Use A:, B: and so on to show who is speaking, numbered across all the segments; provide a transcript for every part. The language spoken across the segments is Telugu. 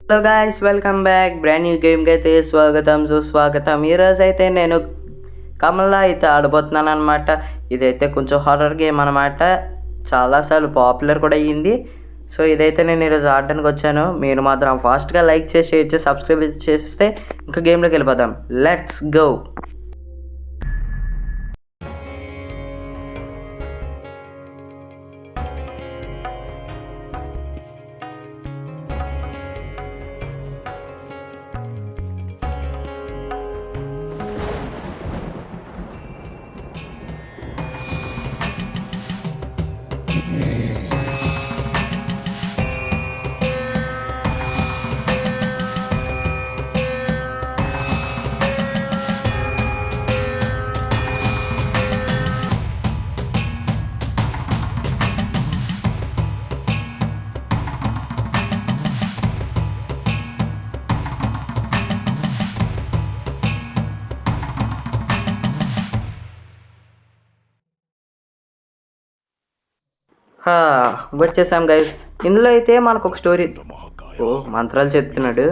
A: Hello guys, welcome back. Brand new గేమ్కి అయితే స్వాగతం సుస్వాగతం. ఈరోజు అయితే నేను కమలా అయితే ఆడబోతున్నాను అనమాట. ఇదైతే కొంచెం హారర్ గేమ్ అనమాట. చాలాసార్లు పాపులర్ కూడా అయ్యింది. సో ఇదైతే నేను ఈరోజు ఆడడానికి వచ్చాను. మీరు మాత్రం ఫాస్ట్గా లైక్ చేసి షేర్ చేసి సబ్స్క్రైబ్ చేస్తే ఇంకా గేమ్లోకి వెళ్ళిపోదాం. Let's go. వచ్చేసాం గైస్. ఇందులో అయితే మనకు ఒక స్టోరీ. మంత్రాలు చెప్తున్నాడు.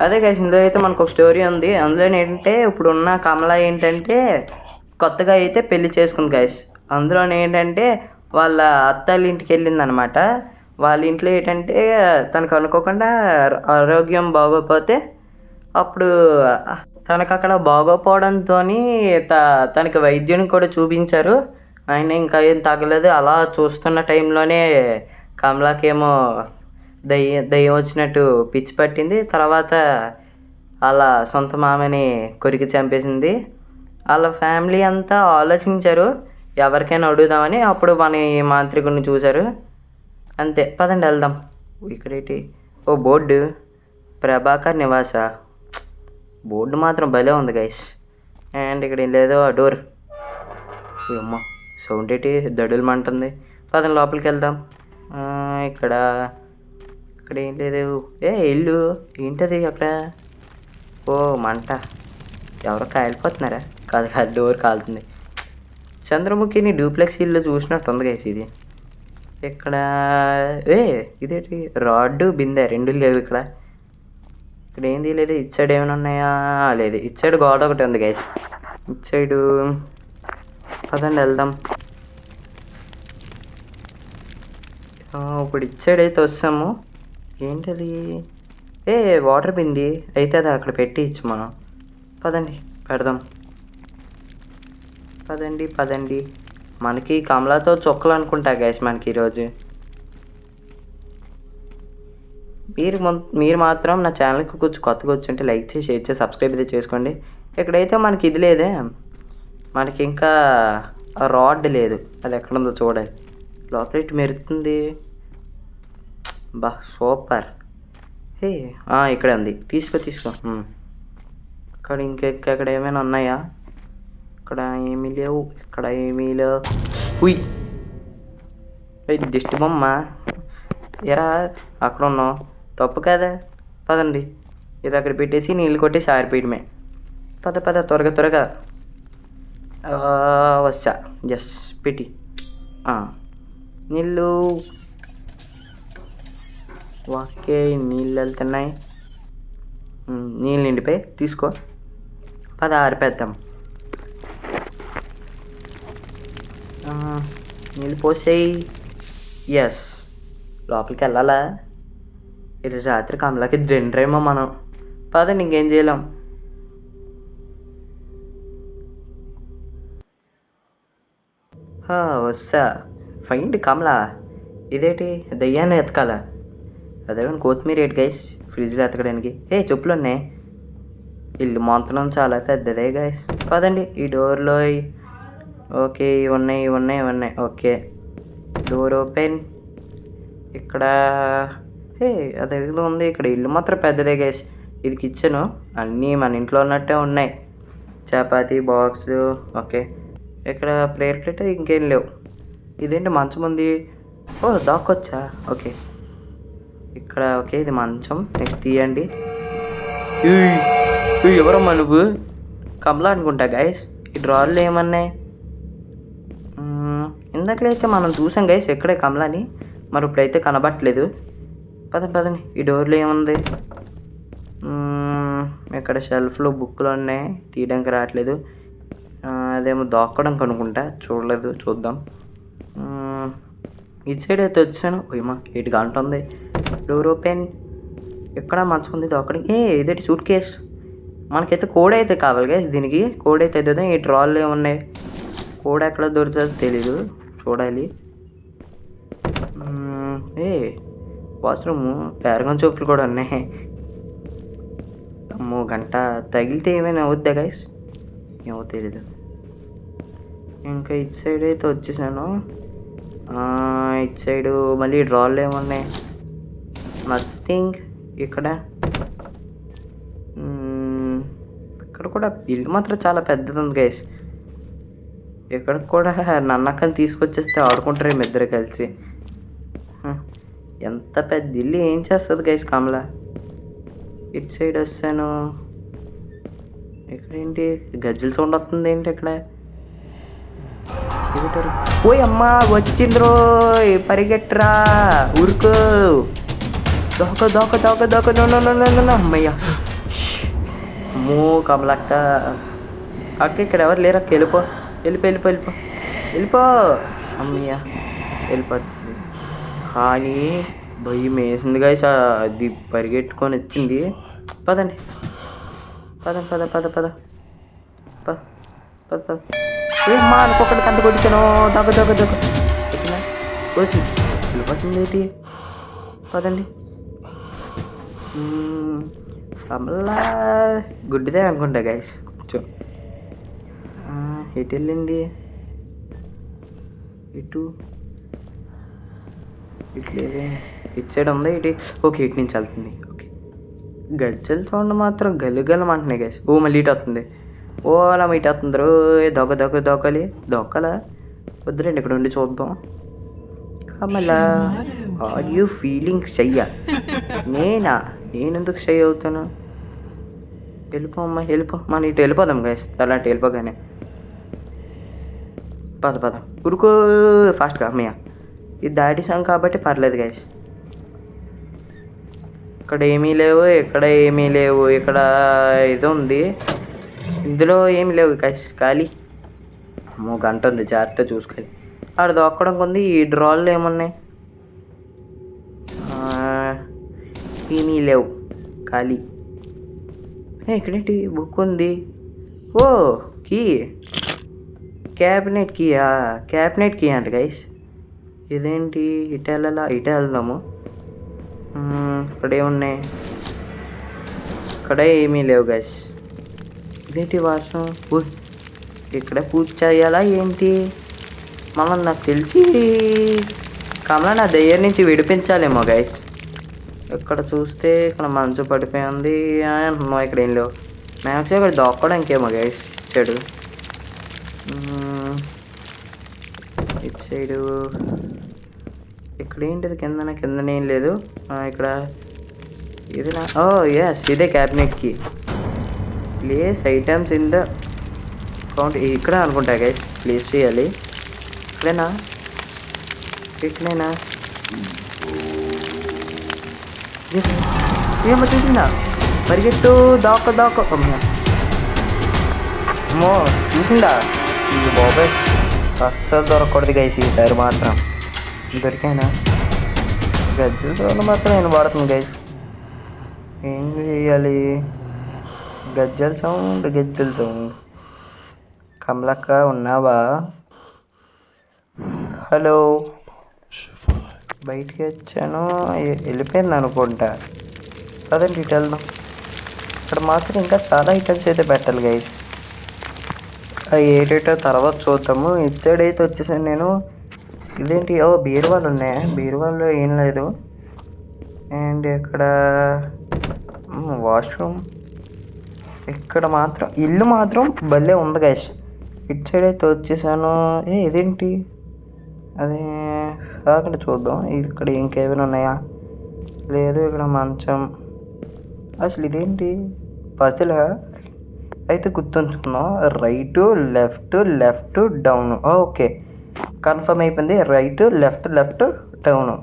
A: అదే గైస్, ఇందులో అయితే మనకు ఒక స్టోరీ ఉంది. అందులో ఏంటంటే ఇప్పుడున్న కమల ఏంటంటే కొత్తగా అయితే పెళ్లి చేసుకుంది గైస్. అందులో ఏంటంటే వాళ్ళ అత్తాళ్ళ ఇంటికి వెళ్ళింది అనమాట. వాళ్ళ ఇంట్లో ఏంటంటే తనకు అనుకోకుండా ఆరోగ్యం బాగోకపోతే అప్పుడు తనకు అక్కడ బాగోపోవడంతో తనకి వైద్యుని కూడా చూపించారు. ఆయన ఇంకా ఏం తగ్గలేదు. అలా చూస్తున్న టైంలోనే కమలాకేమో దయ్యం వచ్చినట్టు పిచ్చి పట్టింది. తర్వాత అలా సొంత మామని కొరికి చంపేసింది. వాళ్ళ ఫ్యామిలీ అంతా ఆలోచించారు ఎవరికైనా అడుగుదామని. అప్పుడు మన ఈ మాంత్రికుడిని చూశారు. అంతే, పదండి వెళ్దాం. ఇక్కడేంటి? బోర్డు ప్రభాకర్ నివాస. బోర్డు మాత్రం భలే ఉంది గైస్. అండ్ ఇక్కడ ఏం లేదో ఆ డోర్. అమ్మ, సౌండ్ ఏంటి? దడులు మంటుంది. పదండి లోపలికి వెళ్దాం. ఇక్కడ ఏం లేదు. ఇల్లు ఏంటది అక్కడ? మంట. ఎవరో కాలిపోతున్నారా? కాదు, డోర్ కాలుతుంది. చంద్రముఖిని డూప్లెక్స్ ఇల్లు చూసినట్టు ఉంది గైస్ ఇది. ఇక్కడ ఇదేంటి? రాడ్డు బిందె రెండు లేవు ఇక్కడ. ఇక్కడ ఏంది లేదు. ఇటు సైడ్ ఏమైనా ఉన్నాయా? లేదు. ఇటు సైడ్ గోడ ఒకటి ఉంది గైస్. ఇటు సైడు పదండి వెళ్దాం. ఇప్పుడు ఇటు సైడ్ అయితే వస్తాము. ఏంటది? వాటర్ బింది అయితే అది అక్కడ పెట్టి ఇచ్చు మనం. పదండి పెడదాం. పదండి. మనకి కమలాతో చొక్కలు అనుకుంటా గైస్ మనకి ఈరోజు. మీరు మాత్రం నా ఛానల్కి కొంచెం కొత్తగా వచ్చుంటే లైక్ చేసి షేర్ చేసి సబ్స్క్రైబ్ అయితే చేసుకోండి. ఇక్కడైతే మనకి ఇది లేదే. మనకి ఇంకా రాడ్ లేదు. అది ఎక్కడుందో చూడాలి. లోపల ఇటు మెరుతుంది. సూపర్. ఇక్కడే ఉంది. తీసుకో. ఇక్కడ ఇంకెక్కడ ఏమైనా ఉన్నాయా? ఇక్కడ ఏమీ లేవు. దిష్టి బొమ్మ. ఎరా అక్కడ ఉన్నావు? తప్పు కదా. పదండి. ఇది అక్కడ పెట్టేసి నీళ్ళు కొట్టేసి ఆరిపోయడమే. పద త్వరగా వచ్చా. జస్ట్ పెట్టి నీళ్ళు. ఓకే, నీళ్ళు వెళ్తున్నాయి. నీళ్ళు నిండిపోయి తీసుకో. పద ఆరిపేద్దాం. నీళ్ళు పోసేయి. ఎస్, లోపలికి వెళ్ళాలా? ఈరోజు రాత్రి కమలాకి డ్రెండ్రేమో మనం. పదండి, ఇంకేం చేయలేం. వస్తా. ఫైండ్ కమలా. ఇదేంటి? దయ్యాన్ని ఎతకాలా? అదే కొత్తిమీర ఏంటి గైస్ ఫ్రిడ్జ్లో ఎతకడానికి? చెప్పులు ఉన్నాయి. ఇల్లు మొత్తం చాలా పెద్దదే గైస్. పదండి. ఈ డోర్లో ఓకే ఉన్నాయి. Okay, door open. ఇక్కడ అదే ఉంది. ఇక్కడ ఇల్లు మాత్రం పెద్దదే గైస్. ఇది కిచెను. అన్నీ మన ఇంట్లో ఉన్నట్టే ఉన్నాయి. చపాతీ బాక్సులు. ఓకే, ఇక్కడ ప్లేట్ ఇంకేం లేవు. ఇదేంటి? మంచం ఉంది. దాక్కొచ్చా? ఓకే, ఇక్కడ ఓకే, ఇది మంచం. నెక్స్ట్ తీయండి. ఎవరమ్మా నువ్వు? కమలా అనుకుంటా గైస్. ఈ డ్రార్లు ఏమన్నాయి? ఇందాకలైతే మనం చూసాం గైస్ ఎక్కడే కమలాని. మరి ఇప్పుడైతే కనబట్టలేదు. పదండి ఈ డోర్లో ఏముంది? ఇక్కడ షెల్ఫ్లో బుక్కులు ఉన్నాయి, తీయడానికి రావట్లేదు. అదేమో దాక్కోడానికి అనుకుంటా, చూడలేదు, చూద్దాం. ఇటు సైడ్ అయితే వచ్చాను. ఓయమ్మా 8 గంట ఉంది. Door open. ఎక్కడ మంచిగా ఉంది దాక్కడానికి? ఇదేంటి సూట్ కేస్? మనకైతే కోడ్ అయితే కావాలి గైస్. దీనికి కోడ్ అయితే అవుతుంది. ఈ డ్రాల్లో ఏమున్నాయి? కోడ్ ఎక్కడ దొరుకుతుందో తెలీదు, చూడాలి. వాష్రూమ్ పేరగం చోపులు కూడా ఉన్నాయి. అమ్మో గంట తగిలితే ఏమైనా అవుద్దా గైస్? ఏమో తెలీదు. ఇంకా ఇటు సైడ్ అయితే వచ్చేసాను. ఇటు సైడు మళ్ళీ డ్రాల్లో ఏమున్నాయి? నథింగ్. ఇక్కడ ఇక్కడ కూడా ఇల్లు మాత్రం చాలా పెద్దది ఉంది గైస్. ఇక్కడ కూడా నన్నక్కని తీసుకొచ్చేస్తే ఆడుకుంటారు మీ ఇద్దరు కలిసి. ఎంత పెద్ద ఇల్లు ఏం చేస్తుంది గైస్ కమల? ఇటు సైడ్ వస్తాను. ఇక్కడేంటి గజ్జల సౌండ్ వస్తుంది ఏంటి ఇక్కడ? ఓయ్ అమ్మా వచ్చింద్రో, పరిగెట్టరా, ఊరుకో, దోక దోక దోక దోక. నో అమ్మయ్యా. అమ్మో కమలక్క అక్క, ఇక్కడ ఎవరు లేరు అక్క, వెళ్ళిపో వెళ్ళిపో. అమ్మయ్యా వెళ్ళిపోతుంది. కానీ భయం వేసింది గాయస్, అది పరిగెట్టుకొని వచ్చింది. పదండి పద. ఏమ్మా అనుకోకుండా కంట కొట్టించాను. దొక్క వచ్చి వెళ్ళిపోతుంది ఏంటి? పదండి. కమలా గుడ్డిదే అనుకుంటా గైస్. కొంచెం ఎటు వెళ్ళింది? ఇటు లేదు, ఇటు సైడ్ ఉంది. ఓకే ఇటు నుంచి వెళ్తుంది. ఓకే గజ్జల సౌండ్ మాత్రం గల్లుగలం అంటున్నాయి గైస్. మళ్ళీ ఇటు వస్తుంది. అలా ఇటు వస్తుంది. దొక్కలా వద్దులేండి, ఇక్కడ ఉండి చూద్దాం. కమలా ఆర్ యూ ఫీలింగ్ షయ్యా? నేనెందుకు షై అవుతాను? వెళ్ళిపో అమ్మా, వెళ్ళిపో. మనం ఇటు వెళ్ళిపోదాం గైస్. అలాంటి వెళ్ళిపోగానే పద ఉరుకో ఫాస్ట్గా. అమ్మయ్య ఇది దాటిసాం కాబట్టి పర్లేదు గైస్. ఇక్కడ ఏమీ లేవు, ఇక్కడ ఏమీ లేవు. ఇక్కడ ఇది ఉంది, ఇందులో ఏమి లేవు గైస్, ఖాళీ. అమ్మో గంట ఉంది, జాగ్రత్త చూసుకోవాలి. ఆడ దొక్కడానికి ఉంది. ఈ డ్రాల్లో ఏమున్నాయి? ఏమీ లేవు, ఖాళీ. ఇక్కడేంటి బుక్ ఉంది? కీ, క్యాబినెట్ కీ అంట గైస్. ఇదేంటి? ఇటు వెళ్దాము. ఇక్కడ ఏమున్నాయి? ఇక్కడ ఏమీ లేవు గైస్. ఇదేంటి వాసన? ఇక్కడ పూజ చేయాలా ఏంటి? మనం నాకు తెలిసి కమల నా దయ్యం నుంచి విడిపించాలేమో గైస్. ఇక్కడ చూస్తే ఇక్కడ మంచు పడిపోయింది అంటున్నాం. ఇక్కడ ఏం లేవు. మ్యాక్సిమం ఇక్కడ దాక్కోవడానికేమో గైస్ ఇచ్చాడు. ఇటు సైడు ఇక్కడ ఏంటిది? కిందనేం లేదు. ఇక్కడ ఇది ఎస్, ఇదే క్యాబినెట్కి. Place items in the count. ఇక్కడ అనుకుంటా గైస్ ప్లేస్ చేయాలి. ఇక్కడేనా? ఏమో చూసిందా? పరిగెట్టు, దాక్క. అమ్మో చూసిందా? ఇది బాబాయ్ అస్సలు దొరకకూడదు గైస్ ఈసారి మాత్రం. దొరికానా? గజ్జల సౌండ్ మాత్రం నేను వాడుతుంది గైస్. ఏం చేయాలి? గజ్జల సౌండ్. కమలక్క ఉన్నావా? హలో, బయటికి వచ్చాను, వెళ్ళిపోయింది అనుకుంటా. అదండి ఇటు వెళ్దాం. ఇక్కడ మాత్రం ఇంకా చాలా ఐటమ్స్ అయితే పెట్టాలి గైస్. అవి ఏటేటో తర్వాత చూద్దాము. ఇటు సైడ్ అయితే వచ్చేసాను నేను. ఇదేంటి? బీరువాలు ఉన్నాయా? బీరువాల్లో ఏం లేదు. అండ్ ఇక్కడ వాష్రూమ్. ఇక్కడ మాత్రం ఇల్లు మాత్రం భలే ఉంది గైస్. ఇటు సైడ్ అయితే వచ్చేసాను. ఇదేంటి? అదే కాకుండా చూద్దాం. ఇక్కడ ఇంకేమైనా ఉన్నాయా? లేదు. ఇక్కడ మంచం. అసలు ఇదేంటి? పజిలా అయితే గుర్తుంచుకుందాం. Right left down. Okay confirm అయిపోయింది. Right left down.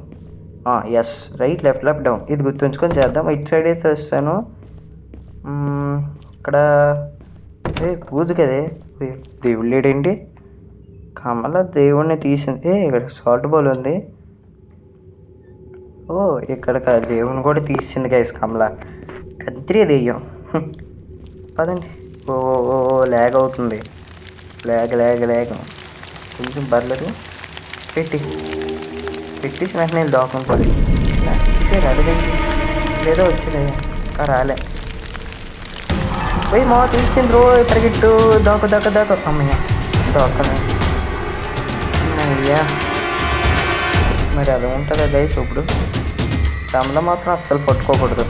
A: Yes, right left left down, ఇది గుర్తుంచుకొని చేద్దాం. ఇటు సైడ్ అయితే వస్తాను. ఇక్కడ పూజ కదే, దేవుడు లేడేంటి? కమల దేవుడిని తీసింది. ఇక్కడ సాల్ట్ బౌల్ ఉంది. ఇక్కడ దేవుని కూడా తీసింది గైస్ కమల. కత్తిరి దెయ్యం. పదండి. ఓ ల్యాగ్ అవుతుంది. ల్యాగ్ కొంచెం పర్లేదు. పెట్టేసి నాకు నేను దాకుని పడి అడిగింది లేదో వచ్చింది ఇంకా రాలే. పోయి మా తీసింది పరిగెట్టు, దాక అమ్మయ్య దాకనే. అయ్యా మరి అలా ఉంటుందా గైస్? ఇప్పుడు కమల మాత్రం అస్సలు పట్టుకోకూడదు.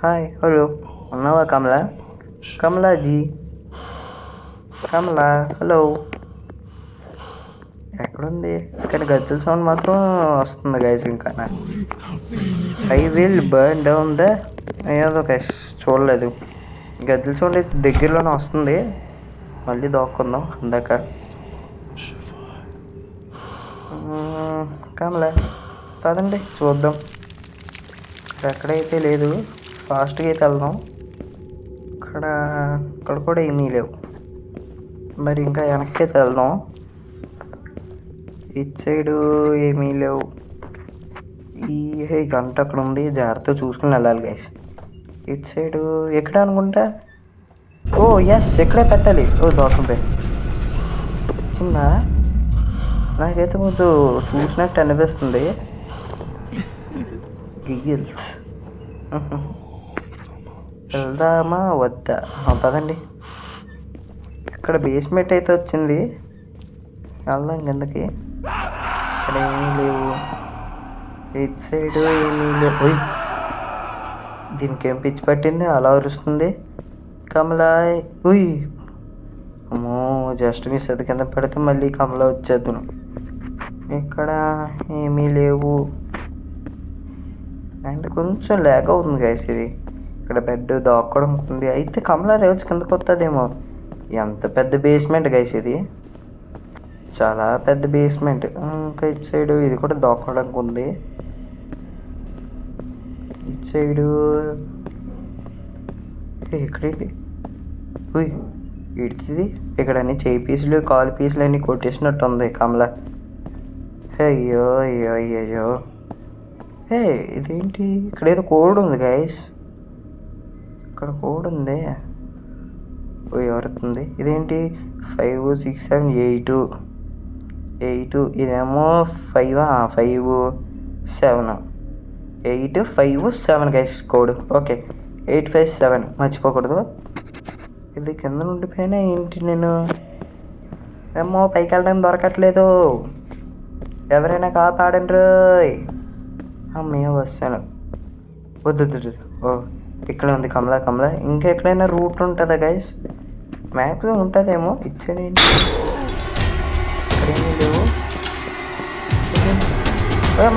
A: హాయ్, హలో, ఉన్నావా కమలా? కమలాజీ, కమలా, హలో. ఎక్కడుంది? ఇక్కడ గజ్జల సౌండ్ మాత్రం వస్తుంది గైస్. ఇంకా I will burn down the ఏదో గైస్ చూడలేదు. గజ్జల సౌండ్ అయితే దగ్గరలోనే వస్తుంది. మళ్ళీ దాక్కుందాం అందాక. కమలా పదండి చూద్దాం. ఎక్కడైతే లేదు, ఫాస్ట్గా అయితే వెళ్దాం. ఇక్కడ కూడా ఏమీ లేవు. మరి ఇంకా వెనక్కి అయితే వెళ్దాం. ఇటు సైడు ఏమీ లేవు. ఈ గంట అక్కడ ఉంది, జాగ్రత్తగా చూసుకుని వెళ్ళాలి గైస్. ఇటు సైడు ఎక్కడ అనుకుంటా. ఎస్, ఎక్కడే పెట్టాలి. దోసంపై చిన్న నాకైతే ముందు చూసినట్టు అనిపిస్తుంది. గిగిల్స్ వెళ్దామా వద్దా? పదండి. ఇక్కడ బేస్మెంట్ అయితే వచ్చింది, వెళ్దాం కిందకి. ఇక్కడ ఏమీ లేవు. ఇటు సైడ్ ఏమీ లేవు. దీనికి ఏం పిచ్చి పట్టింది అలా అరుస్తుంది కమలా? అమ్మో, జస్ట్ మిస్ అది కింద పెడితే మళ్ళీ కమలా వచ్చేద్దును. ఇక్కడ ఏమీ లేవు. అండ్ కొంచెం ల్యాగ్ అవుతుంది గైస్ ఇది. ఇక్కడ బెడ్ దాక్కోవడం ఉంది. అయితే కమలా రోజు కిందకు వస్తుందేమో. ఎంత పెద్ద బేస్మెంట్ గైస్ ఇది, చాలా పెద్ద బేస్మెంట్. ఇంకా ఇటు సైడు ఇది కూడా దాక్కోవడానికి ఉంది. ఇటు సైడు ఇక్కడేంటి? ఇడిది ఇక్కడ అన్ని చేయి పీసులు కాలు పీసులు అన్నీ కొట్టేసినట్టు ఉంది కమల. అయ్యో అయ్యో అయ్యో. ఇదేంటి? ఇక్కడ ఏదో కోడ్ ఉంది గైస్. ఇక్కడ కోడ్ ఉంది. ఎవరుతుంది? ఇదేంటి? 5 6 7 8 8. ఇదేమో 5 5 7 8 5 7 గైస్ కోడ్. ఓకే, 8 5 7 మర్చిపోకూడదు. ఇది కింద ఉండిపోయినా ఏంటి? నేను ఏమో పైకి వెళ్ళడం దొరకట్లేదు. ఎవరైనా కాపాడండి. అమ్మయ్య వస్తాను. వద్దు. ఇక్కడ ఉంది కమలా. ఇంకా ఎక్కడైనా రూట్ ఉంటుందా గైస్? మ్యాప్లో ఉంటుందేమో. ఇచ్చేయండి. ఇక్కడేమీ లేవు.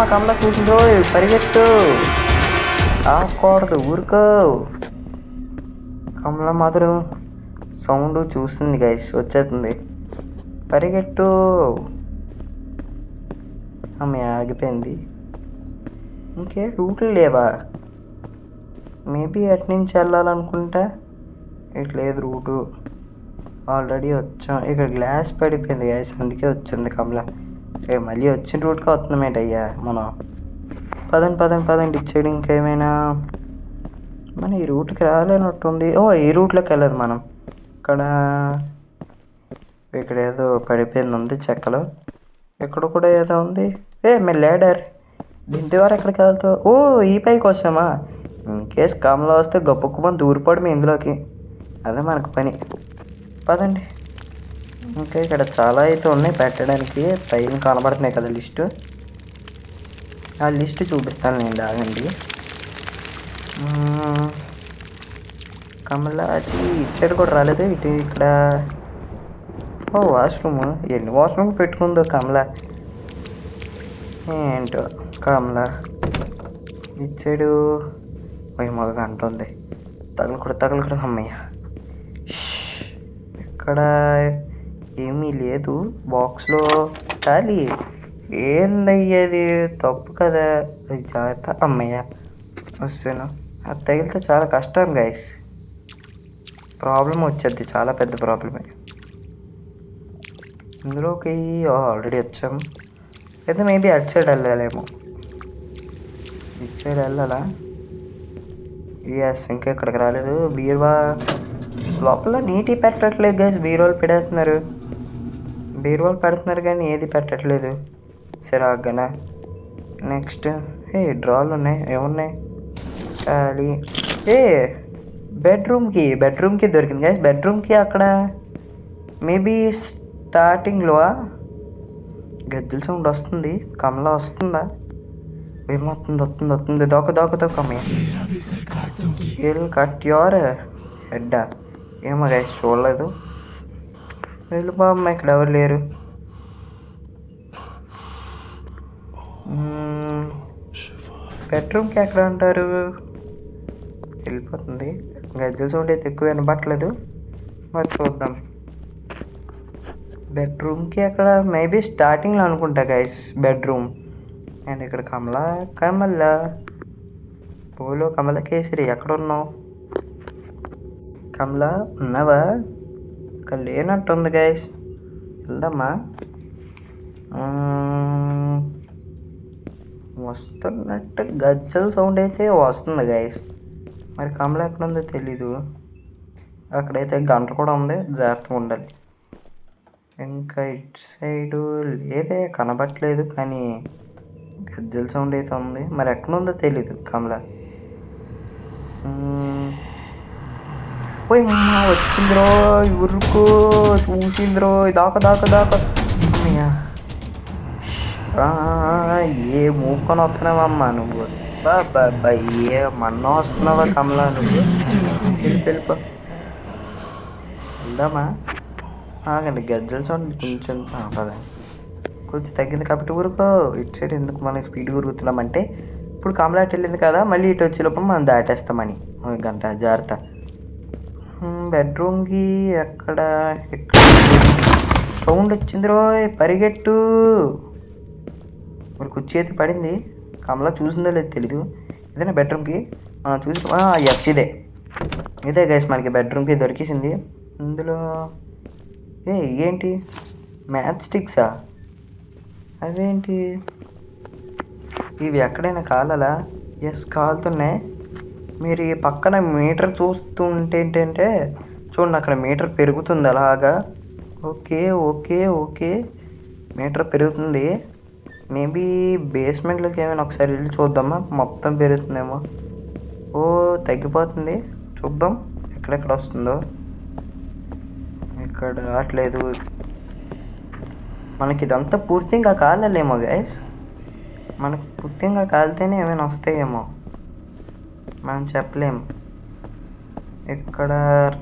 A: మా కమలా చూసిందో, పరిగెత్తు. ఆకూడదు, ఊరుకో. కమలా మాత్రం సౌండ్ చూస్తుంది గైస్, వచ్చేస్తుంది. పరిగెట్టు. ఆమె ఆగిపోయింది. ఇంకే రూట్లు లేవా? మేబీ అటు నుంచి వెళ్ళాలనుకుంటా. ఇటు లేదు రూటు. ఆల్రెడీ వచ్చాం. ఇక్కడ గ్లాస్ పడిపోయింది గైస్, అందుకే వచ్చింది కమలా. మళ్ళీ వచ్చిన రూట్కి వస్తున్నామేంటి అయ్యా మనం. పదండి ఇచ్చేడు. ఇంకేమైనా మన ఈ రూట్కి రాలేనట్టుంది. ఈ రూట్లోకి వెళ్ళదు మనం. ఇక్కడ ఏదో పడిపోయింది ఉంది చెక్కలో. ఇక్కడ కూడా ఏదో ఉంది. మేము లేడర్ దీని ద్వారా ఎక్కడికి వెళ్తావు? ఈ పైకి వచ్చామా? ఇన్కేస్ కమలా వస్తే గొప్పకుమని దూరిపోవడమే ఇందులోకి. అదే మనకు పని. పదండి. ఇంకా ఇక్కడ చాలా అయితే ఉన్నాయి పెట్టడానికి. పైన కనబడుతున్నాయి కదా లిస్టు. ఆ లిస్ట్ చూపిస్తాను నేను, ఆగండి. కమలాజీ ఇచ్చాడు కూడా రాలేదు. ఇక్కడ వాష్రూమ్. ఎన్ని వాష్రూమ్ పెట్టుకుందో కమలా. ఏంటో కమలా ఇచ్చాడు. మొదలు గంట ఉంది. తగలకూడదు అమ్మయ్య. ఇక్కడ ఏమీ లేదు. బాక్స్లో ఖాళీ. ఏందయ్యేది తప్పు కదా. అది జాగ్రత్త అమ్మయ్య వస్తాను. అది తగిలితే చాలా కష్టం గైస్. ప్రాబ్లం వచ్చేది, చాలా పెద్ద ప్రాబ్లమే. ఇందులోకి ఆల్రెడీ వచ్చాం. అయితే మేబీ అటు సైడ్ వెళ్ళాలేమో. ఇటు సైడ్ వెళ్ళాలా? ఎస్, ఇంకా ఇక్కడికి రాలేదు. బీరువా లోపల నీటి పెట్టట్లేదు గైస్. బీరువాలు పెడేస్తున్నారు, బీరువాలు పెడుతున్నారు కానీ ఏది పెట్టట్లేదు. సరే ఆగనా. నెక్స్ట్ డ్రాలు ఉన్నాయి, ఏమున్నాయి ఖాళీ. ఏ బెడ్రూమ్కి దొరికింది గైస్. బెడ్రూమ్కి అక్కడ మేబీ స్టార్టింగ్లో గజ్జల సౌండ్ వస్తుంది. కమలా వస్తుందా? ఏమవుతుంది? వస్తుంది. దొక్క అమ్మయ్య. కట్ యోర్ హెడ్డా? ఏమో గైస్ చూడలేదు. వెళ్ళు బామ్మ, ఇక్కడ ఎవరు లేరు. బెడ్రూమ్కి ఎక్కడ అంటారు? వెళ్ళిపోతుంది. గజ్జల సౌండ్ అయితే ఎక్కువ వినపట్లేదు, మరి చూద్దాం. బెడ్రూమ్కి అక్కడ మేబీ స్టార్టింగ్లో అనుకుంటా గైస్ బెడ్రూమ్. అండ్ ఇక్కడ కమల పూలో కమల కేసరి ఎక్కడ ఉన్నావు? కమల ఉన్నావా? ఇక్కడ లేనట్టుంది గైస్. వెళ్దామా? వస్తున్నట్టు గజ్జల సౌండ్ అయితే వస్తుంది గైస్. మరి కమల ఎక్కడ ఉందో తెలీదు. అక్కడైతే గంట కూడా ఉంది, జాగ్రత్తగా ఉండాలి. ఇంకా ఇటు సైడు లేదే, కనబట్టలేదు. కానీ గజ్జల సౌండ్ అయితే ఉంది. మరి ఎక్కడ ఉందో తెలీదు కమల. పోయి వచ్చిందిరో, ఉరుకు చూసిందిరో. దాకా అమ్మయ్యా. ఏ మూకొని వస్తున్నావమ్మా నువ్వు? బాబా ఏ మన్న వస్తున్నావా కమలా నువ్వు? వెళ్ళిపో. వెళ్దామా? ఆగండి, గజ్జల సౌండ్ కొంచెం కొంచెం తగ్గింది కాబట్టి ఊరుకో. ఇటు సైడ్ ఎందుకు మనం స్పీడ్గా ఉరుగుతున్నామంటే, ఇప్పుడు కమలా అటు వెళ్ళింది కదా, మళ్ళీ ఇటు వచ్చే లోపల మనం దాటేస్తామని. గంట జాగ్రత్త. బెడ్రూమ్కి ఎక్కడ సౌండ్ వచ్చింది రోయ్, పరిగెట్టు. మరి కుర్చీ అయితే పడింది. కమలా చూసిందో లేదు తెలీదు. ఇదేనా బెడ్రూమ్కి చూసి? ఎస్, ఇదే గైస్ మనకి బెడ్రూమ్కి దొరికేసింది. ఇందులో ఏంటి మ్యాచ్ స్టిక్సా? అవేంటి ఇవి? ఎక్కడైనా కాలాలా? ఎస్, కాలుతున్నాయి. మీరు ఈ పక్కన మీటర్ చూస్తూ ఉంటే ఏంటంటే చూడండి, అక్కడ మీటర్ పెరుగుతుంది అలాగా. ఓకే మీటర్ పెరుగుతుంది. మేబీ బేస్మెంట్లోకి ఏమైనా ఒకసారి వెళ్ళి చూద్దామా? మొత్తం పెరుగుతుందేమో. తగ్గిపోతుంది. చూద్దాం ఎక్కడెక్కడ వస్తుందో. ఇక్కడ రావట్లేదు. మనకి ఇదంతా పూర్తిగా కాలేమో గైస్. మనకు పూర్తిగా కాలితేనే ఏమైనా వస్తాయేమో, మనం చెప్పలేము. ఇక్కడ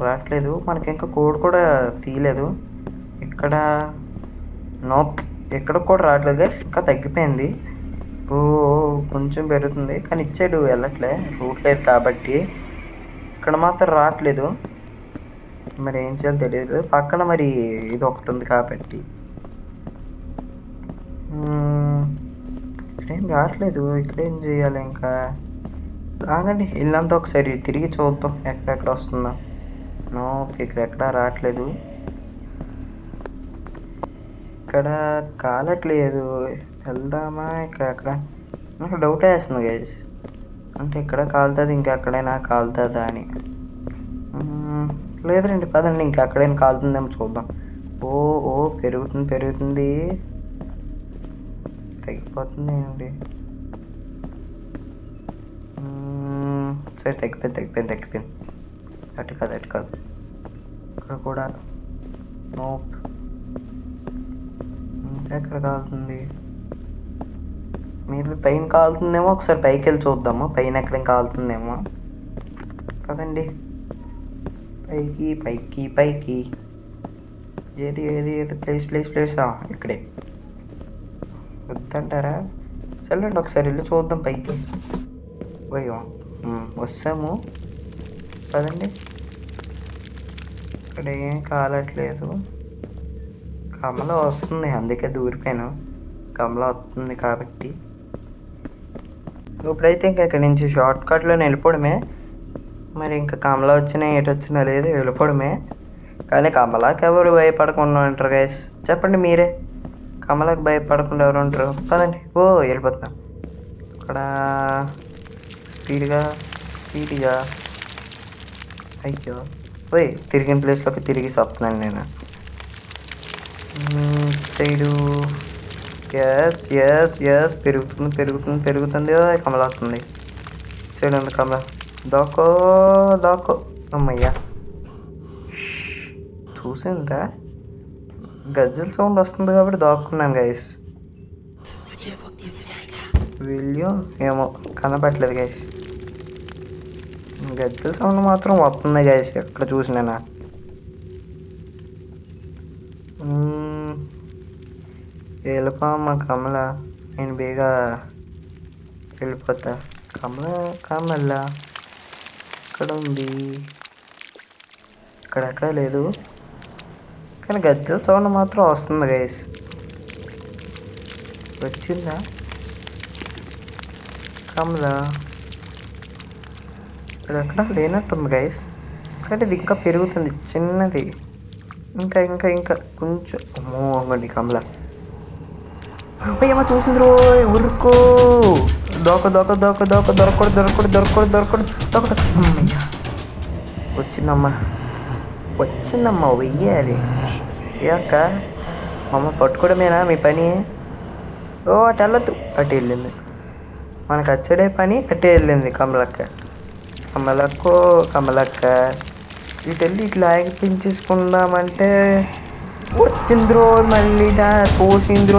A: రావట్లేదు. మనకి ఇంకా కోడ్ కూడా తీయలేదు. ఇక్కడ నోప్, ఎక్కడ కూడా రావట్లేదు గైస్. ఇంకా తగ్గిపోయింది. కొంచెం పెరుగుతుంది కానీ ఇచ్చాడు వెళ్ళట్లే, రూట్ లేదు కాబట్టి. ఇక్కడ మాత్రం రావట్లేదు. మరి ఏం చేయాలో తెలియదు. పక్కన మరి ఇది ఒకటి ఉంది కాబట్టి ఇక్కడేం రావట్లేదు. ఇక్కడేం చేయాలి ఇంకా? రాగండి, ఇల్లంతా ఒకసారి తిరిగి చూద్దాం ఎక్కడెక్కడ వస్తుందా. ఇక్కడ ఎక్కడా రావట్లేదు. ఇక్కడ కాలట్లేదు. వెళ్దామా? ఇక్కడ నాకు డౌట్ వేస్తుంది గైస్. అంటే ఇక్కడ కాలుతుంది, ఇంకెక్కడైనా కాలుతుందా అని. లేదు రండి, పదండి, ఇంకెక్కడైనా కాలుతుందేమో చూద్దాం. పెరుగుతుంది. తగ్గిపోతుంది ఏంటి? సరే, తగ్గిపోయింది. అటు కాదు. ఇక్కడ కూడా ఎక్కడ కాలుతుంది? మీరు పైన కాలుతుందేమో, ఒకసారి పైకి వెళ్ళి చూద్దాము. పైన ఎక్కడేం కాలుతుందేమో. కదండి, పైకి ఏది ప్లేస్ ఇక్కడే వద్దంటారా? చల్లండి, ఒకసారి వెళ్ళి చూద్దాం పైకి. వస్తాము కదండి. ఇక్కడ ఏం కాలట్లేదు. కమల వస్తుంది, అందుకే దూరిపోయాను. కమలా వస్తుంది కాబట్టి ఇప్పుడైతే ఇంకా ఇక్కడి నుంచి షార్ట్ కట్లో వెళ్ళిపోవడమే. మరి ఇంకా కమలా వచ్చినా ఏటి వచ్చినా లేదు, వెళ్ళిపోవడమే. కానీ కమలాకి ఎవరు భయపడకుండా ఉంటారు గైస్? చెప్పండి మీరే. కమలాకి భయపడకుండా ఎవరు ఉంటారు? పదండి. వెళ్ళిపోతాం. ఇక్కడ స్పీడ్గా అయ్యో తిరిగిన ప్లేస్లోకి తిరిగి వస్తున్నాను నేను. సైడు ఎస్ పెరుగుతుంది. కమలా వస్తుంది. సైడ్ ఉంది కమలా. దాకో అమ్మయ్యా. చూసిందా? గజ్జల సౌండ్ వస్తుంది కాబట్టి దాక్కున్నాను గైస్. వీళ్ళు ఏమో కనపట్లేదు గైస్. గజ్జల సౌండ్ మాత్రం వస్తుంది గైస్ ఎక్కడ చూసినా. వెళ్ళిపోమ్మా కమల, నేను బేగా వెళ్ళిపోతా. కమల ఎక్కడ ఉంది? ఇక్కడెక్కడ లేదు, కానీ గజ్జల సౌండ్ మాత్రం వస్తుంది గైస్. వచ్చిందా కమల? ఇక్కడ ఎక్కడ లేనట్టుంది గైస్, కానీ ఇది ఇంకా పెరుగుతుంది చిన్నది. ఇంకా ఇంకా ఇంకా కొంచెం. అమ్మో అండి కమల. ఏమో చూసింది రో. ఉరుకో దొరకడు. అమ్మయ్యా వచ్చిందమ్మా వెయ్యాలి. అక్క అమ్మ పట్టుకోవడమేనా మీ పని? అటు వెళ్ళద్దు. అటు వెళ్ళింది మనకు వచ్చడే పని. అటే వెళ్ళింది కమలక్క. ఇటు వెళ్ళి ఇట్లా ఆగిపించేసుకుందామంటే వచ్చింద్రో మళ్ళీ పోసింద్రో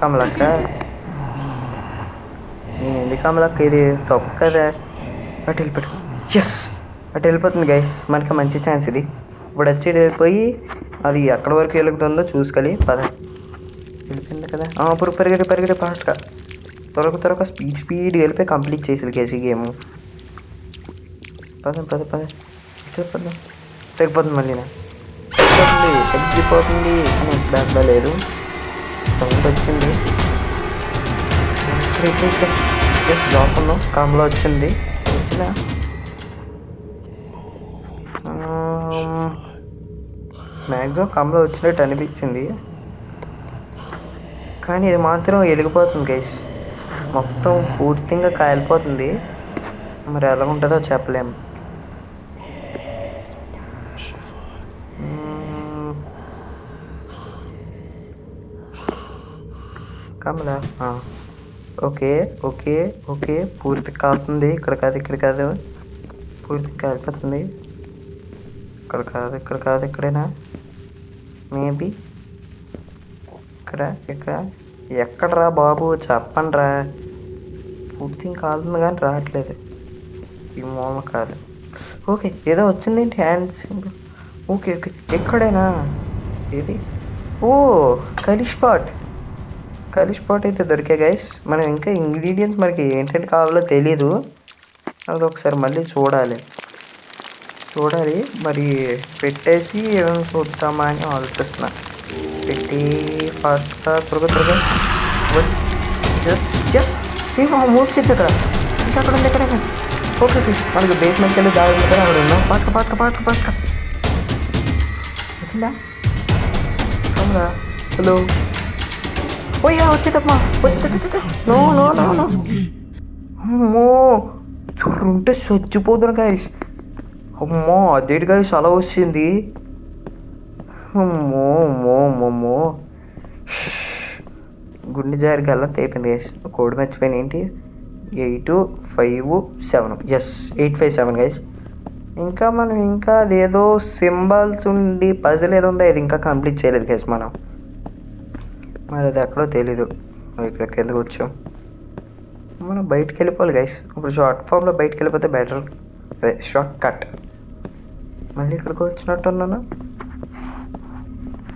A: కమలక్క. ఏంది కమలక్క ఇది తప్పు కదా. అటు వెళ్ళిపోతుంది గైస్. మనకి మంచి ఛాన్స్ ఇది. ఇప్పుడు వచ్చి పోయి అది ఎక్కడి వరకు వెలుగుతుందో చూసుకోవాలి. పద వెళ్ళిపోయింది కదా. అప్పుడు పరిగెడి ఫాస్ట్గా త్వరగా స్పీడ్ వెళ్ళిపోయి కంప్లీట్ చేసేది కేసీ గేమ్. పద తగ్గిపోతుంది మళ్ళీ. తగ్గిపోతుంది కానీ ఇప్పుడు అట్లా లేదు. సౌండ్ వచ్చింది. లోపల కామ్లో వచ్చింది. మ్యాక్సిమం కమ్లో వచ్చినట్టు అనిపించింది, కానీ ఇది మాత్రం వెలిగిపోతుంది గైస్. మొత్తం పూర్తిగా కాలిపోతుంది. మరి ఎలా ఉంటుందో చెప్పలేము. కమలా ఓకే పూర్తి కాలుతుంది. ఇక్కడ కాదు పూర్తి కాలిపోతుంది. ఇక్కడ కాదు ఇక్కడేనా? మేబీ ఇక్కడ ఎక్కడరా బాబు చెప్పండి రా. పూర్తి కాలుతుంది కానీ రావట్లేదు. ఈ మూల కాదు. ఓకే ఏదో వచ్చింది ఏంటి? Hand symbol. ఓకే ఎక్కడైనా ఏది? కలి స్పాట్ అయితే దొరికే గైస్. మనం ఇంకా ఇంగ్రీడియంట్స్ మనకి ఏంటంటే కావాలో తెలీదు. అది ఒకసారి మళ్ళీ చూడాలి. మరి పెట్టేసి ఏమైనా చూద్దామా అని ఆలోచిస్తున్నా. పెట్టి ఫాస్ట్గా త్వరగా మూసేది కదా. ఇంకా అక్కడ ఉంది. ఎక్కడ? ఓకే మనకి బేస్మెంట్కి వెళ్ళి దారి ఉంది కదా, అక్కడ ఉన్నాం. పాట వచ్చిందా? హలో వచ్చేదమ్మా. నో అమ్మో చూడుంటే చచ్చిపోతున్నా గైస్. అమ్మో అదేంటి గైస్ అలా వచ్చింది? అమ్మో గుండె జారికి అలా తేపింది గైస్. కోడ్ మర్చిపోయిన ఏంటి? 857 ఎస్ 857 గైస్. ఇంకా మనం అదేదో సింబల్స్ ఉండి పజిల్ ఏదో ఉందో ఇది ఇంకా కంప్లీట్ చేయలేదు గైస్ మనం. మరి అది ఎక్కడో తెలీదు. ఇక్కడికి ఎందుకు వచ్చాం? మనం బయటికి వెళ్ళిపోవాలి గైస్. ఇప్పుడు షార్ట్ ఫామ్లో బయటికి వెళ్ళిపోతే బెటర్. అదే షార్ట్ కట్. మళ్ళీ ఇక్కడికి వచ్చినట్టున్నాను.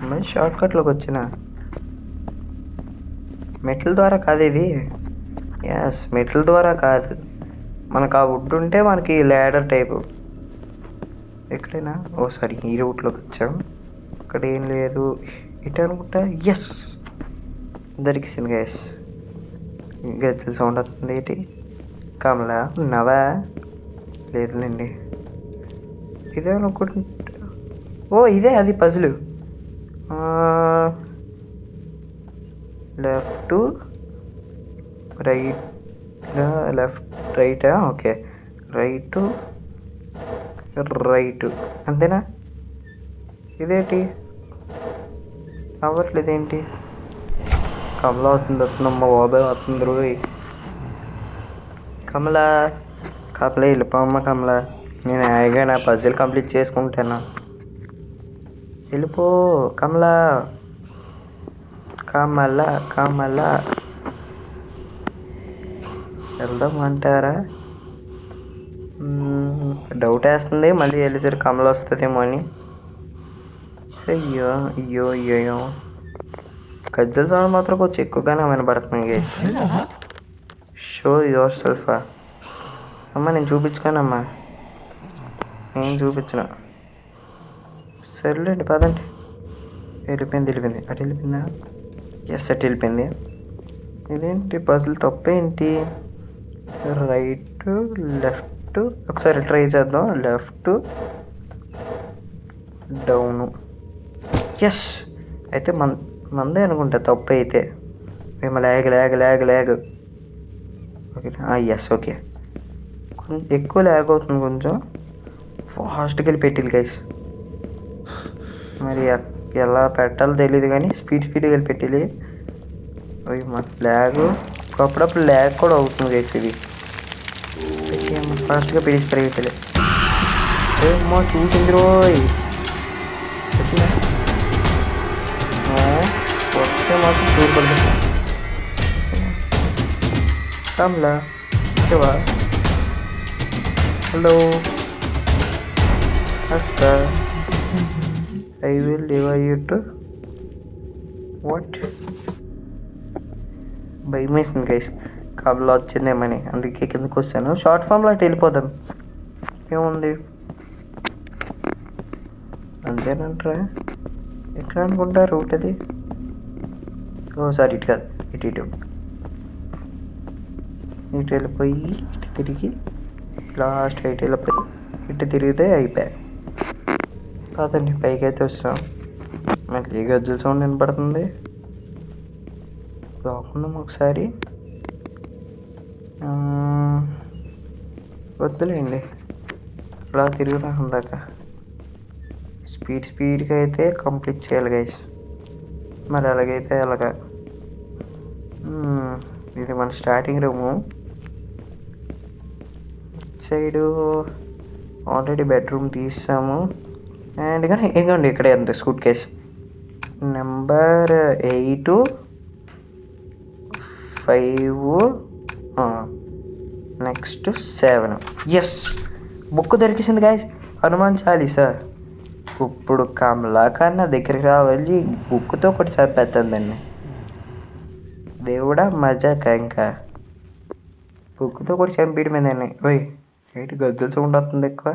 A: మళ్ళీ షార్ట్ కట్లోకి వచ్చిన మెట్ల ద్వారా కాదు ఇది. ఎస్ మెట్ల ద్వారా కాదు. మనకు ఆ వుడ్ ఉంటే మనకి ల్యాడర్ టైపు. ఎక్కడైనా సారీ ఈ రూట్లోకి వచ్చాం. ఇక్కడ ఏం లేదు. ఇటు అనుకుంటా. ఎస్, దొరికిసింది గైస్. గజ్జల సౌండ్ వస్తుంది. ఏంటి కమలా ఉన్నావా? లేదులేండి. ఇదే అనుకుంటా. ఓ ఇదే అది పజిల్. లెఫ్ట్ రైట్, లెఫ్ట్ రైటా? ఓకే, రైటు రైటు అంతేనా? ఇదేంటి అవ్వట్లేదు? ఏంటి కమలా వస్తుందమ్మా బాబాయ్, వస్తుంది రోయ్. కమలా కమలా వెళ్ళిపోమ్మా కమలా, నేను హాయిగా నా పజిల్ కంప్లీట్ చేసుకుంటాను. వెళ్ళిపో కమలా, కమలా కమలా. వెళ్దామంటారా? డౌట్ వేస్తుంది మళ్ళీ వెళ్ళేసరికి కమల వస్తుందేమో అని. అయ్యో అయ్యో అయ్యో, గజ్జల సౌండ్ మాత్రం కొంచెం ఎక్కువగానే వినపడుతుంది. Show your self. అమ్మా నేను చూపించుకోనమ్మా, నేను చూపించిన. సర్లేండి పదండి. వెళ్ళిపోయింది అటు వెళ్ళిపోయిందా? ఎస్ అటు వెళ్ళిపోయింది. ఇదేంటి పజిల్ తప్పేంటి? రైట్ లెఫ్ట్ ఒకసారి ట్రై చేద్దాం. Left down. ఎస్, అయితే మందే అనుకుంటా తప్పు అయితే. మేము ల్యాగ్. Okay yes okay. కొంచెం ఎక్కువ ల్యాగ్ అవుతుంది, కొంచెం ఫాస్ట్గా వెళ్ళి పెట్టిల్లు గైస్. మరి ఎలా పెట్టాలో తెలియదు కానీ స్పీడ్గా వెళ్ళి పెట్టిల్లి. అవి మాకు ల్యాగ్, అప్పుడప్పుడు ల్యాగ్ కూడా అవుతుంది గైస్. ఇది ఫాస్ట్గా పెరిగిపోయి ఏమో చూసింది రోయ్. వస్తే మాకు చూడకూడదు. కమలా వచ్చావా? హలో అక్క, I will live you to what? భయం వేసింది గైస్, కమలా వచ్చిందేమని, అందుకే కిందకు వస్తాను. షార్ట్ ఫామ్లో అటు వెళ్ళిపోదాం, ఏముంది అంతేనంటారా? ఎక్కడ అనుకుంటా రూట్ అది? ఓసారి ఇటు కాదు, ఇటు వెళ్ళిపోయి ఇటు తిరిగి లాస్ట్ ఇటు వెళ్ళిపోయి ఇటు తిరిగితే అయిపోయాయి. కాదండి పైకి అయితే వస్తాం. మళ్ళీ గజ్జల సౌండ్ వినపడుతుంది. కాకుండా ఒకసారి వద్దులేండి, అలా తిరుగుతా ఉందాక. స్పీడ్గా అయితే కంప్లీట్ చేయాలి గైస్. మరి అలాగైతే అలాగా. ఇది మన starting room. Side already bedroom తీసాము. అండ్ కానీ ఇంకోండి ఇక్కడే ఉంది suitcase number 8, 5, next 7. Yes, book దొరికింది గాయస్, హనుమాన్ చాలీసా. ఇప్పుడు కమలా కన్నా దగ్గరికి రావాలి, బుక్తో ఒకటి సరిపెత్తుందండి. దేవుడా మజాక, ఇంకా బుక్తో కూడా చంపేయడమేనండి. ఓయ్ ఏంటి గజ్జల సౌండ్ వస్తుంది ఎక్కువ?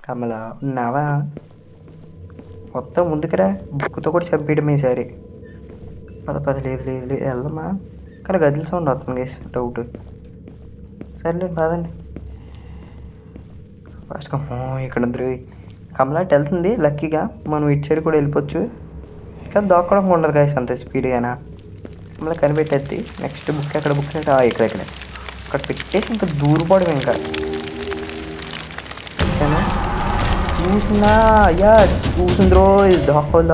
A: కమలా ఉన్నావా? మొత్తం ముందుకురా, బుక్తో కూడా చంపేయడమే సరే. పద లేదు వెళ్దామా? కానీ గజ్జల సౌండ్ వస్తుంది గైస్, డౌట్. సర్లే పదండి ఫాస్ట్గా. ఇక్కడ కమలా అటు వెళ్తుంది లక్కీగా, మనం ఇటు సైడ్ కూడా వెళ్ళిపోవచ్చు. కానీ దాక్కోవడం ఉండదు గైస్ అంత స్పీడ్గానా. కమలా కనిపెట్టేది. నెక్స్ట్ బుక్ ఎక్కడ? బుక్ ఇక్కడ పెట్టేసి ఇంకా దూరిపోవడం. ఇంకా చూసినా యస్ చూసింది రోజు. దాక్కోవాలి.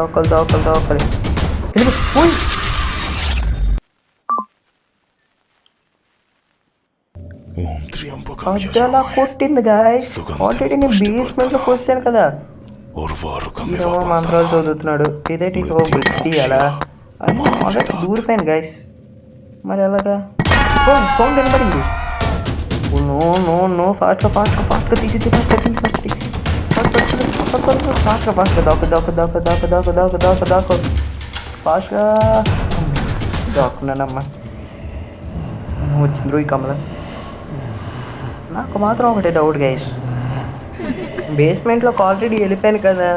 A: అలా కొట్టింది గాయస్. ఆల్రెడీ నేను బేస్మెంట్లోకి వచ్చాను కదా. మంత్రాలు చదువుతున్నాడు. ఇదేంటి అలా ఆల్రెడీ దూరిపోయాను గాయస్. మరి ఎలాగా? సౌండ్ వినపడింది. నో ఫాస్ట్గా తీసి ఫాస్ట్గా దాకు ఫాస్ట్గా దాక్కున్నానమ్మా. వచ్చింది ఈ కమల. నాకు మాత్రం ఒకటే డౌట్ గైస్, బేస్మెంట్లోకి ఆల్రెడీ వెళ్ళిపోయాను కదా,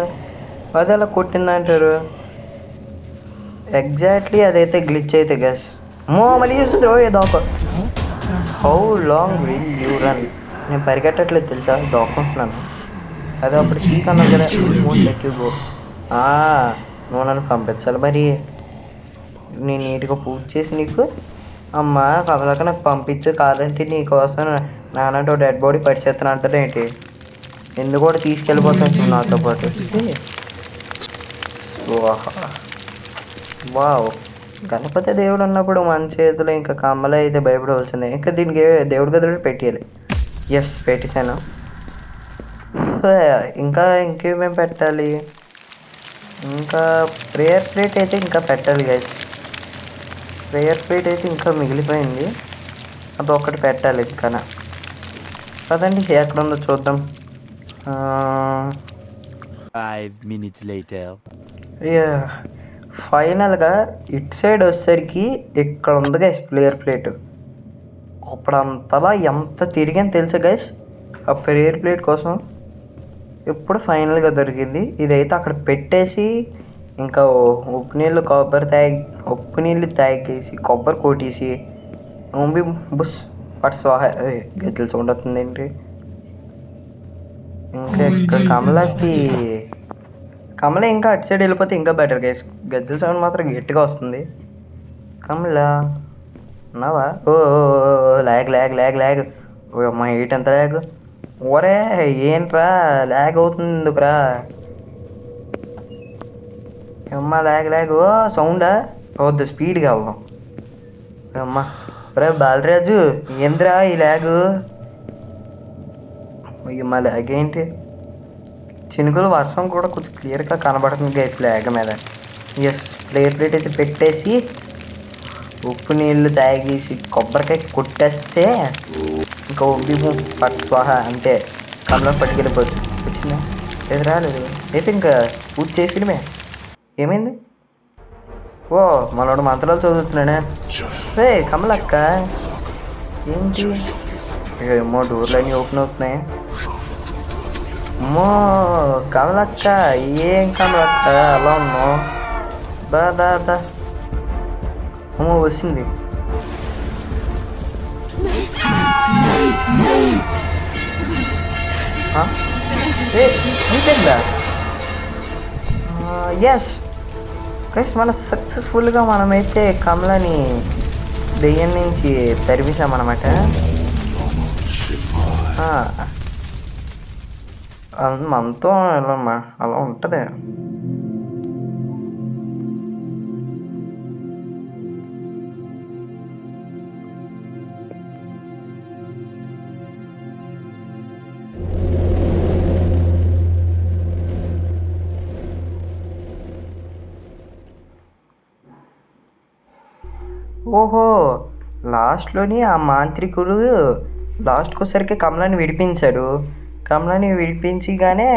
A: అది అలా కొట్టిందంటారు. ఎగ్జాక్ట్లీ అదైతే గ్లిచ్ అయితే గస్. మళ్ళీ చూస్తుంది దాక. How long will you run? నేను పరిగెట్టట్లేదు తెలుసా, దాక్కుంటున్నాను. అదే అప్పుడు చీక్ అన్నాను కదా, మోస్ట్ లైక్ గో. నువ్వు నన్ను పంపించాలి మరి. నేను నీట్గా పూజ చేసి నీకు అమ్మ కమలాక నాకు పంపించే కాదంటే నీకోసం నానంటే డెడ్ బాడీ పడిచేస్తాను అంటారు ఏంటి? ఎందుకు కూడా తీసుకెళ్ళిపోతాను చూడు నాతో పాటు. వావ్, గణపతి దేవుడు ఉన్నప్పుడు మన చేతిలో ఇంకా కమ్మలు అయితే భయపడవలసిందే. ఇంకా దీనికి దేవుడి గదిలో పెట్టేయాలి. ఎస్, పెట్టేశాను. ఇంకా ఇంకేమేమి పెట్టాలి? ఇంకా ప్రేయర్ ప్లేట్ అయితే ఇంకా పెట్టాలి గైస్. ప్రేయర్ ప్లేట్ అయితే ఇంకా మిగిలిపోయింది, అది ఒక్కటి పెట్టాలి ఇంకా. కదండి ఎక్కడ ఉందో చూద్దాం.
B: 5 minutes later.
A: ఫైనల్గా ఇటు సైడ్ వచ్చేసరికి ఇక్కడ ఉంది గైస్ ప్లేయర్ ప్లేట్. అప్పుడంతలా ఎంత తిరిగాని తెలుసా గైస్ ఆ ప్రేయర్ ప్లేట్ కోసం. ఇప్పుడు ఫైనల్గా దొరికింది. ఇదైతే అక్కడ పెట్టేసి ఇంకా ఉప్పు నీళ్ళు తాగేసి కొబ్బరి కొట్టేసి ఓంబి బుస్ పట్ స్వాహ. గజ్జలు సౌండ్ అవుతుంది ఏంటి? ఇంకా ఇక్కడ కమల ఇంకా అటు సైడ్ వెళ్ళిపోతే ఇంకా బెటర్ గైస్. గజ్జల సౌండ్ మాత్రం గట్టిగా వస్తుంది. కమల ఉన్నావా? ఓ ల్యాగ్ ల్యాగ్ ల్యాగ్ ల్యాగ్. ఓ అమ్మ ఎయిట్ ఎంత ల్యాగ్. ఓరే ఏంట్రా ల్యాగ్ అవుతుంది ఎందుకురా? అమ్మ ల్యాగ్ ల్యాగ్. ఓ సౌండా వద్దు, స్పీడ్గా వెళ్దాం. అమ్మ రే బాలరాజు, ఏంద్రా ఈ ల్యాగు? అయ్యమ్మ ల్యాగ్ ఏంటి? చినుకులు వర్షం కూడా కొంచెం క్లియర్గా కనబడుతుంది గైస్ ల్యాగ్ మీద. ఎస్, ప్లేట్ ప్లేట్ అయితే పెట్టేసి ఉప్పు నీళ్ళు తాగేసి కొబ్బరికాయ కొట్టేస్తే ఇంకా ఉబ్బి పట్ స్వాహ అంతే. కమలా పట్టుకెళ్ళిపోవచ్చు. వచ్చిందా? లేదు రాలేదు. అయితే ఇంకా పూజ చేసినమే. ఏమైంది? ఓ మనోడు మంత్రాలు చదువుతున్నాడే. రే కమలక్క ఏంటి? ఏమో డోర్లు అన్నీ ఓపెన్ అవుతున్నాయి. అమ్మో కమలక్క, ఏం కమలక్క అలా ఉన్నావు? దా దా దా. అమ్మో వచ్చింది. నీకెందా? ఎస్ గైస్, మనం సక్సెస్ఫుల్గా మనమైతే కమలని దెయ్యం నుంచి తరిమేశామన్నమాట. మనతో అలా ఉంటుంది. ఓహో, లాస్ట్లోని ఆ మాంత్రికుడు లాస్ట్కి వచ్చేసరికి కమలాన్ని విడిపించాడు. కమలాన్ని విడిపించగానే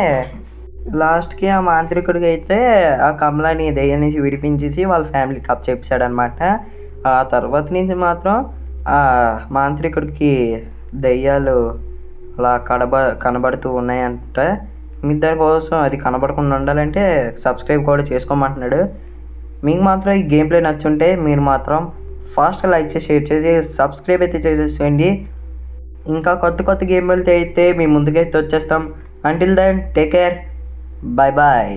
A: లాస్ట్కి ఆ మాంత్రికుడికి అయితే ఆ కమలాన్ని దెయ్యం నుంచి విడిపించేసి వాళ్ళ ఫ్యామిలీకి అప్ చెప్పాడు అనమాట. ఆ తర్వాత నుంచి మాత్రం ఆ మాంత్రికుడికి దెయ్యాలు అలా కనబడుతూ ఉన్నాయంట. మీ దానికోసం అది కనబడకుండా ఉండాలంటే సబ్స్క్రైబ్ కూడా చేసుకోమంటున్నాడు. మీకు మాత్రం ఈ గేమ్ ప్లే నచ్చుంటే మీరు మాత్రం ఫాస్ట్గా లైక్ చేసి షేర్ చేసి సబ్స్క్రైబ్ అయితే చేసేసేయండి. ఇంకా కొత్త కొత్త గేమ్లతో అయితే మీ ముందుకైతే వచ్చేస్తాం. Until then take care, bye bye.